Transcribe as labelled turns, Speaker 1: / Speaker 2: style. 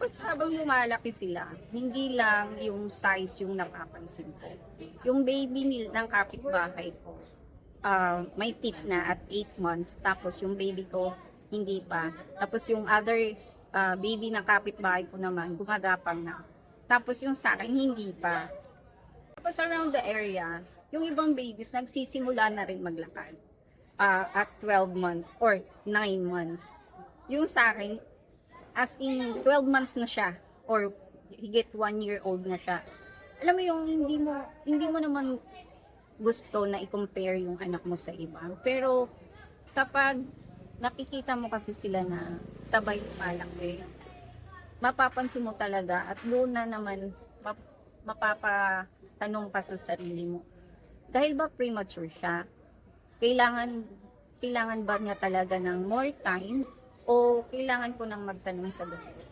Speaker 1: Tapos habang lumalaki sila, hindi lang yung size yung napapansin ko. Yung baby ng kapitbahay ko, may teeth na at 8 months. Tapos yung baby ko, hindi pa. Tapos yung other baby ng kapitbahay ko naman, gumagapang na. Tapos yung sa akin, hindi pa. Tapos around the area, yung ibang babies nagsisimula na rin maglakad at 12 months or 9 months. Yung sa akin, as in 12 months na siya or higit 1-year-old na siya. Alam mo yung hindi mo naman gusto na i-compare yung anak mo sa iba. Pero kapag nakikita mo kasi sila na sabay palaki, mapapansin mo talaga at doon na naman mapapatanong ka sa sarili mo. Dahil ba premature siya? Kailangan ba niya talaga ng more time o kailangan ko nang magtanong sa doktor?